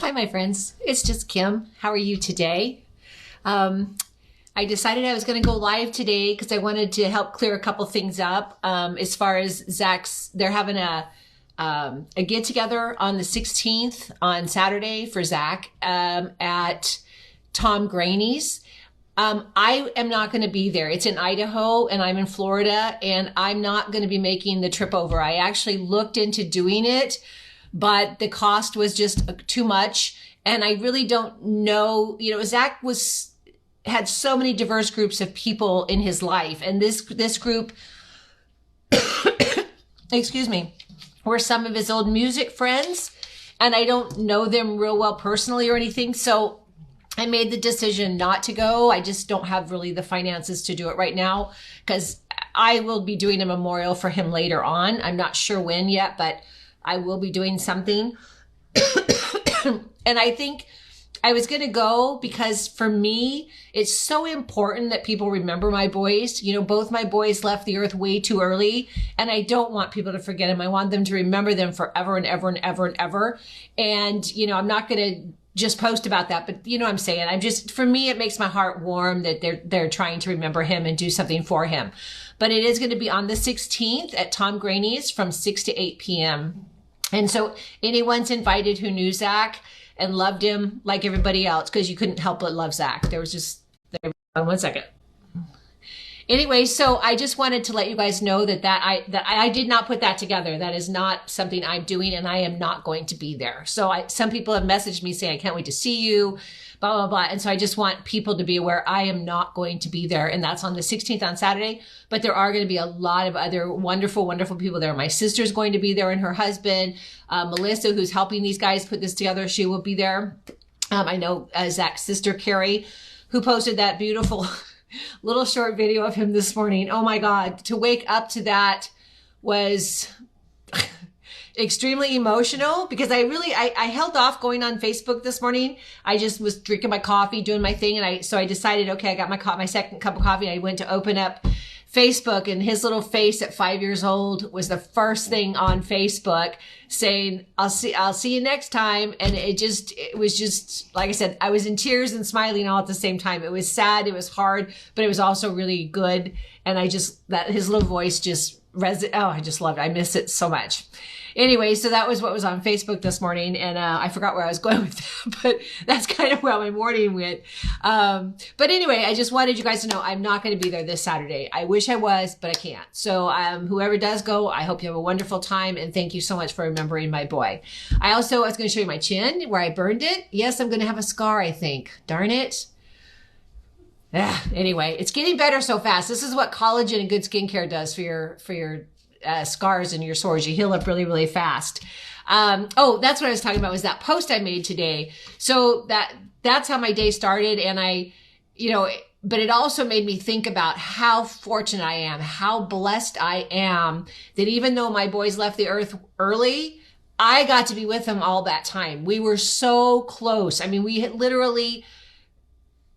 Hi, my friends. It's just Kim. How are you today? I decided I was going to go live today because I wanted to help clear a couple things up. As far as Zach's, they're having a get together on the 16th on Saturday for Zach at Tom Graney's. I am not going to be there. It's in Idaho and I'm in Florida, and I'm not going to be making the trip over. I actually looked into doing it, but the cost was just too much. And I really don't know, Zach had so many diverse groups of people in his life. And this group, excuse me, were some of his old music friends. And I don't know them real well personally or anything. So I made the decision not to go. I just don't have really the finances to do it right now, because I will be doing a memorial for him later on. I'm not sure when yet, but I will be doing something. And I think I was going to go because for me, it's so important that people remember my boys. Both my boys left the earth way too early, and I don't want people to forget them. I want them to remember them forever and ever and ever and ever. And, I'm not going to just post about that, but what I'm saying, for me, it makes my heart warm that they're trying to remember him and do something for him. But it is going to be on the 16th at Tom Graney's from 6 to 8 p.m. And so anyone's invited who knew Zach and loved him like everybody else, because you couldn't help but love Zach. There was just, one second. Anyway, so I just wanted to let you guys know that I did not put that together. That is not something I'm doing, and I am not going to be there. So some people have messaged me saying, I can't wait to see you, blah, blah, blah. And so I just want people to be aware I am not going to be there. And that's on the 16th on Saturday. But there are going to be a lot of other wonderful, wonderful people there. My sister's going to be there and her husband, Melissa, who's helping these guys put this together. She will be there. I know Zach's sister, Carrie, who posted that beautiful little short video of him this morning. Oh my God, to wake up to that was extremely emotional, because I held off going on Facebook this morning. I just was drinking my coffee, doing my thing. And so I decided, okay, I got my second cup of coffee, and I went to open up Facebook, and his little face at 5 years old was the first thing on Facebook saying, I'll see you next time. And it was just, like I said, I was in tears and smiling all at the same time. It was sad. It was hard, but it was also really good. And his little voice just I just loved it. I miss it so much. Anyway, so that was what was on Facebook this morning, and I forgot where I was going with that, but that's kind of where my morning went. But anyway, I just wanted you guys to know I'm not going to be there this Saturday. I wish I was, but I can't. So whoever does go, I hope you have a wonderful time, and thank you so much for remembering my boy. I was going to show you my chin where I burned it. Yes, I'm going to have a scar, I think. Darn it. Anyway, it's getting better so fast. This is what collagen and good skincare does for your scars and your sores. You heal up really, really fast. That's what I was talking about, was that post I made today. So that's how my day started. And but it also made me think about how fortunate I am, how blessed I am that even though my boys left the earth early, I got to be with them all that time. We were so close. I mean,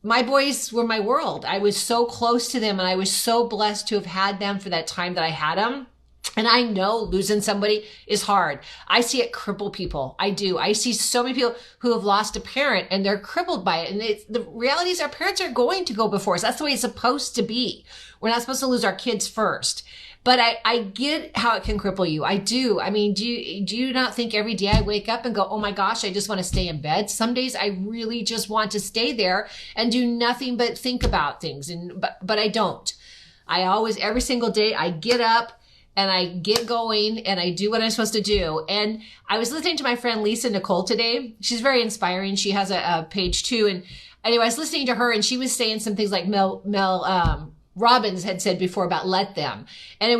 my boys were my world. I was so close to them, and I was so blessed to have had them for that time that I had them. And I know losing somebody is hard. I see it cripple people. I do. I see so many people who have lost a parent and they're crippled by it. And the reality is our parents are going to go before us. That's the way it's supposed to be. We're not supposed to lose our kids first. But I get how it can cripple you. I do. I mean, do you not think every day I wake up and go, oh my gosh, I just want to stay in bed? Some days I really just want to stay there and do nothing but think about things. But I don't. Every single day I get up and I get going and I do what I'm supposed to do. And I was listening to my friend Lisa Nicole today. She's very inspiring. She has a page too. And anyway, I was listening to her, and she was saying some things like Mel Robbins had said before about let them. And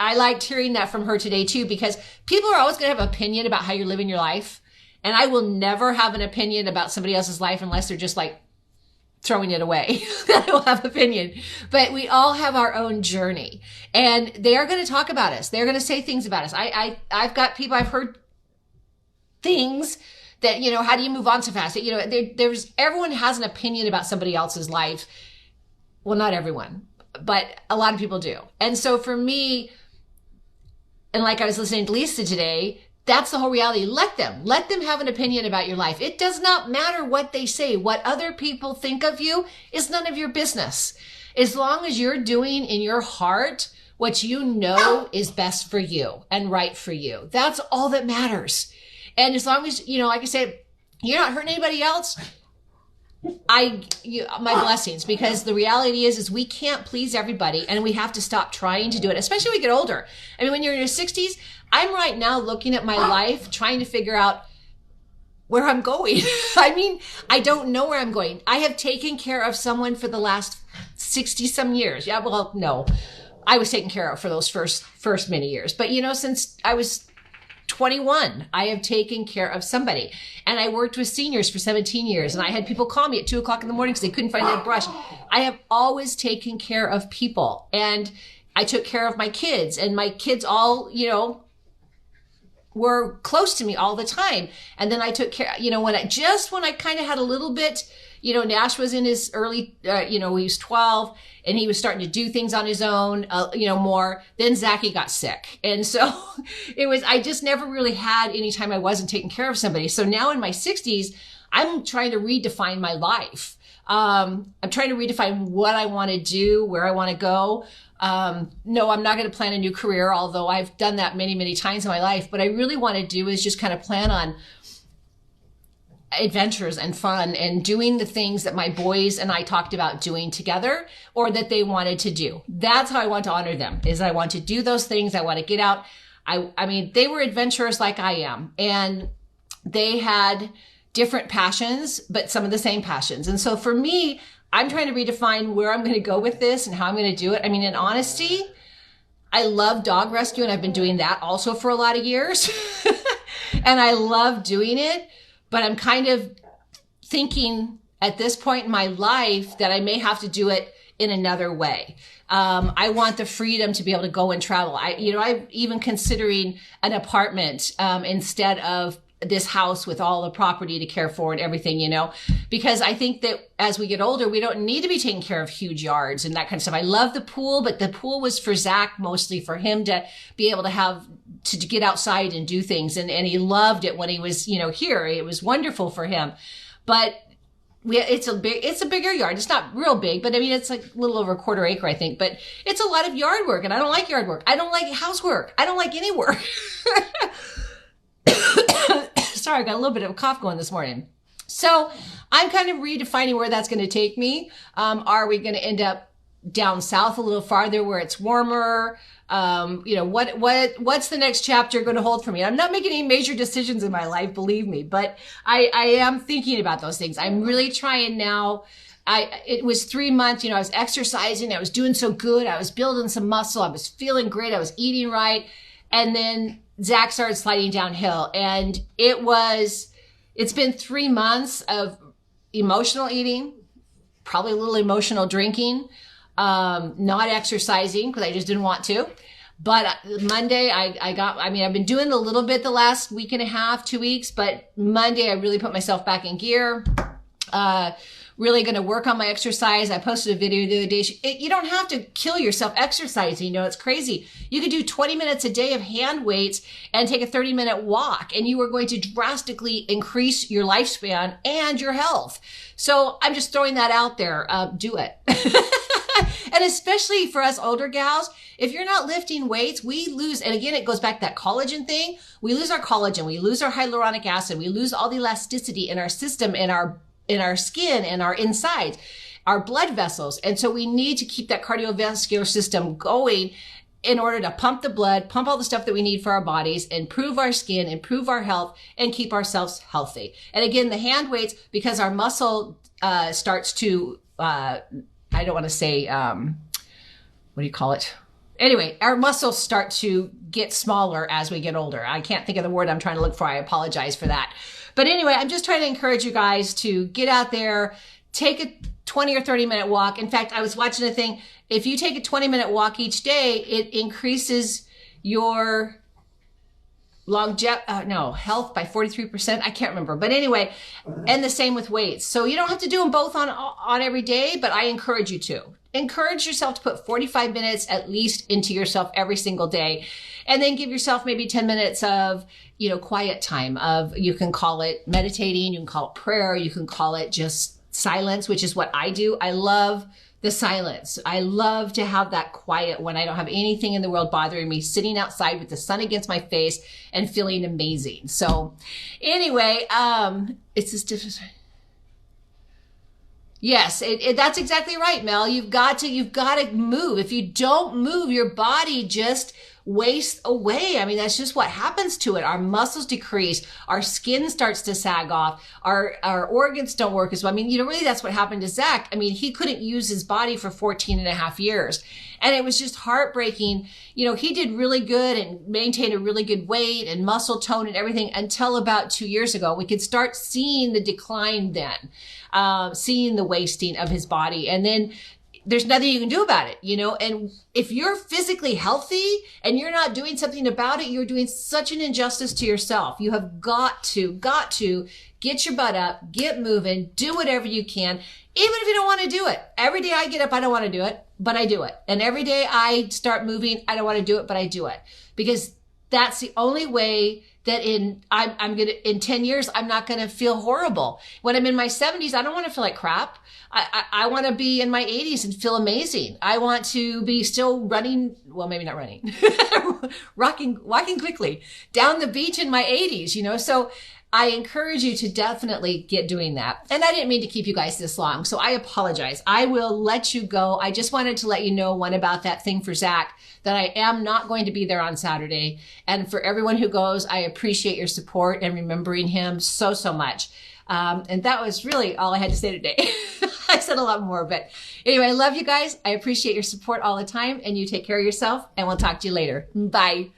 I liked hearing that from her today too, because people are always going to have an opinion about how you're living your life. And I will never have an opinion about somebody else's life unless they're just like throwing it away. I don't have opinion, but we all have our own journey, and they are going to talk about us. They're going to say things about us. I've got people, I've heard things that, how do you move on so fast? Everyone has an opinion about somebody else's life. Well, not everyone, but a lot of people do. And so for me, and like I was listening to Lisa today, That's the whole reality. Let them have an opinion about your life. It does not matter what they say. What other people think of you is none of your business. As long as you're doing in your heart what you know is best for you and right for you. That's all that matters. And as long as, like I said, you're not hurting anybody else, my blessings, because the reality is we can't please everybody, and we have to stop trying to do it, especially when we get older. I mean, when you're in your 60s, I'm right now looking at my life, trying to figure out where I'm going. I mean, I don't know where I'm going. I have taken care of someone for the last 60 some years. Yeah, well, no, I was taken care of for those first many years. But since I was 21, I have taken care of somebody. And I worked with seniors for 17 years. And I had people call me at 2:00 in the morning because they couldn't find their brush. I have always taken care of people. And I took care of my kids. And my kids all, were close to me all the time. And then I took care, when I kind of had a little bit, Nash was in his early, he was 12 and he was starting to do things on his own, more. Then Zachy got sick. And so I just never really had any time I wasn't taking care of somebody. So now in my 60s, I'm trying to redefine my life. I'm trying to redefine what I want to do, where I want to go. No, I'm not going to plan a new career, although I've done that many, many times in my life. What I really want to do is just kind of plan on adventures and fun and doing the things that my boys and I talked about doing together, or that they wanted to do. That's how I want to honor them, is I want to do those things. I want to get out. I mean, they were adventurers like I am, and they had different passions, but some of the same passions. And so for me, I'm trying to redefine where I'm going to go with this and how I'm going to do it. I mean, in honesty, I love dog rescue, and I've been doing that also for a lot of years. And I love doing it, but I'm kind of thinking at this point in my life that I may have to do it in another way. I want the freedom to be able to go and travel. I'm even considering an apartment instead of this house with all the property to care for and everything, because I think that as we get older, we don't need to be taking care of huge yards and that kind of stuff. I love the pool, but the pool was for Zach, mostly for him to be able to get outside and do things. And he loved it when he was, here. It was wonderful for him. But it's a bigger yard. It's not real big, but I mean, it's like a little over 1/4 acre, I think. But it's a lot of yard work, and I don't like yard work. I don't like housework. I don't like any work. Sorry, I got a little bit of a cough going this morning. So I'm kind of redefining where that's going to take me. Are we going to end up down south a little farther where it's warmer? What's the next chapter going to hold for me? I'm not making any major decisions in my life, believe me, but I am thinking about those things. I'm really trying now. It was 3 months, I was exercising. I was doing so good. I was building some muscle. I was feeling great. I was eating right. And then Zach started sliding downhill, and it's been 3 months of emotional eating, probably a little emotional drinking, not exercising because I just didn't want to. But Monday I've been doing a little bit the last week and a half, 2 weeks, but Monday I really put myself back in gear. Really going to work on my exercise. I posted a video the other day. You don't have to kill yourself exercising. It's crazy. You could do 20 minutes a day of hand weights and take a 30-minute walk, and you are going to drastically increase your lifespan and your health. So I'm just throwing that out there. Do it. And especially for us older gals, if you're not lifting weights, we lose, and again, it goes back to that collagen thing. We lose our collagen. We lose our hyaluronic acid. We lose all the elasticity in our system, in our skin and our insides, our blood vessels. And so we need to keep that cardiovascular system going in order to pump the blood, pump all the stuff that we need for our bodies, improve our skin, improve our health, and keep ourselves healthy. And again, the hand weights, because our muscle starts to, I don't want to say, what do you call it? Anyway, our muscles start to get smaller as we get older. I can't think of the word I'm trying to look for. I apologize for that. But anyway, I'm just trying to encourage you guys to get out there, take a 20 or 30-minute walk. In fact, I was watching a thing. If you take a 20-minute walk each day, it increases your health by 43%. I can't remember. But anyway, and the same with weights. So you don't have to do them both on every day, but I encourage you to. encourage yourself to put 45 minutes at least into yourself every single day. And then give yourself maybe 10 minutes of, quiet time you can call it meditating, you can call it prayer, you can call it just silence, which is what I do. I love the silence. I love to have that quiet when I don't have anything in the world bothering me, sitting outside with the sun against my face and feeling amazing. So anyway, it's this different. Yes, that's exactly right, Mel. You've got to move. If you don't move, your body just wastes away. I mean, that's just what happens to it. Our muscles decrease. Our skin starts to sag off. Our organs don't work as well. I mean, really that's what happened to Zach. I mean, he couldn't use his body for 14 and a half years. And it was just heartbreaking. He did really good and maintained a really good weight and muscle tone and everything until about 2 years ago. We could start seeing the decline then, seeing the wasting of his body. And then there's nothing you can do about it, and if you're physically healthy and you're not doing something about it, you're doing such an injustice to yourself. You have got to get your butt up, get moving, do whatever you can, even if you don't want to do it. Every day I get up, I don't want to do it, but I do it. And every day I start moving, I don't want to do it, but I do it, because that's the only way that in 10 years, I'm not going to feel horrible. When I'm in my 70s, I don't want to feel like crap. I want to be in my 80s and feel amazing. I want to be still running, well, maybe not running, walking quickly down the beach in my 80s, so I encourage you to definitely get doing that. And I didn't mean to keep you guys this long, so I apologize. I will let you go. I just wanted to let you know about that thing for Zach, that I am not going to be there on Saturday. And for everyone who goes, I appreciate your support and remembering him so, so much. And that was really all I had to say today. I said a lot more, but anyway, I love you guys. I appreciate your support all the time, and you take care of yourself, and we'll talk to you later. Bye.